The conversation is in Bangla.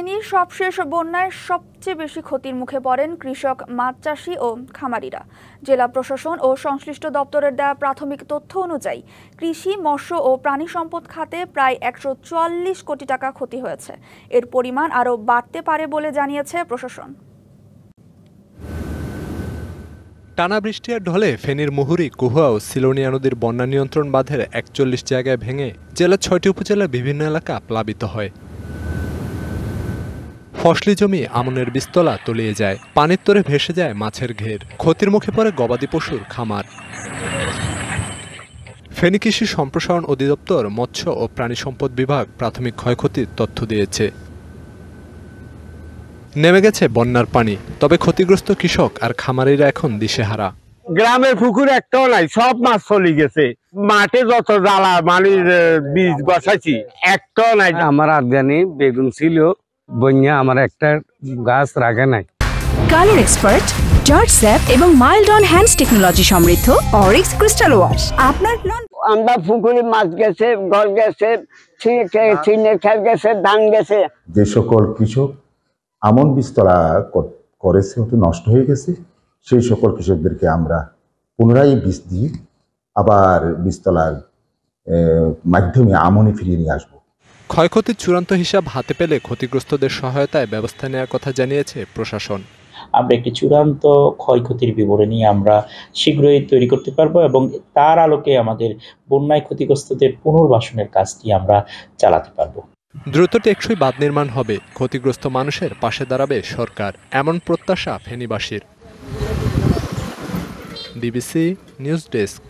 ফেনীর সবশেষ বন্যায় সবচেয়ে বেশি ক্ষতির মুখে পড়েন কৃষক, মাছ চাষি ও খামারিরা। জেলা প্রশাসন ও সংশ্লিষ্ট দপ্তরের দেওয়া প্রাথমিক তথ্য অনুযায়ী কৃষি, মৎস্য ও প্রাণী সম্পদ খাতে প্রায় ১৪৪ কোটি টাকা ক্ষতি হয়েছে। এর পরিমাণ আরও বাড়তে পারে বলে জানিয়েছে প্রশাসন। টানা বৃষ্টি আর ঢলে ফেনীর মুহুরী, কুহুয়া ও সিলোনিয়া নদীর বন্যা নিয়ন্ত্রণ বাঁধের ৪১ জায়গায় ভেঙে জেলার ৬টি উপজেলার বিভিন্ন এলাকা প্লাবিত হয়। ফসলি জমি আমনের বীজতলা তলিয়ে যায়, পানির তরে ভেসে যায় মাছের ঘের, ক্ষতির মুখে পড়ে গবাদি পশুর খামার। ফেনী কৃষি সম্প্রসারণ অধিদপ্তর, মৎস্য ও প্রাণী সম্পদ বিভাগ প্রাথমিক ক্ষয়ক্ষতির তথ্য দিয়েছে। নেমে গেছে বন্যার পানি, তবে ক্ষতিগ্রস্ত কৃষক আর খামারিরা এখন দিশেহারা। গ্রামের পুকুর একটাও নাই, সব মাছ চলে গেছে। মাঠে যত জ্বালা মানির বীজ বসাইছি একটাও নাই। আমার আফগানি বেগুন ছিল, বন্যা আমার একটা গাছ রাখে নাই। কালার এক্সপার্ট, জর্জ স্যাপ এবং মাইল্ড অন হ্যান্ডস টেকনোলজি সমৃদ্ধ অরিক্স ক্রিস্টাল ওয়াশ। আপনার আমরা পুকুরে মাছ গেছে, ঘর গেছে, চিনের খের গেছে, ধান গেছে। যে সকল কৃষক আমন বীজতলা করেছে, নষ্ট হয়ে গেছে, সেই সকল কৃষকদেরকে আমরা পুনরায় বীজ দিই, আবার বীজতলার মাধ্যমে আমনে ফিরিয়ে নিয়ে আসবো। ক্ষয়ক্ষতির চূড়ান্ত হিসাব হাতে পেলে ক্ষতিগ্রস্তদের সহায়তায় ব্যবস্থা নেওয়ার কথা জানিয়েছে প্রশাসন। আমরা একটি চূড়ান্ত ক্ষয়ক্ষতির বিবরণী আমরা শীঘ্রই তৈরি করতে পারবো এবং তার আলোকে আমাদের বন্যায় ক্ষতিগ্রস্তদের পুনর্বাসনের কাজটি আমরা চালাতে পারবো। দ্রুত টেকসই বাঁধ নির্মাণ হবে, ক্ষতিগ্রস্ত মানুষের পাশে দাঁড়াবে সরকার, এমন প্রত্যাশা ফেনীবাসীর। DBC news desk.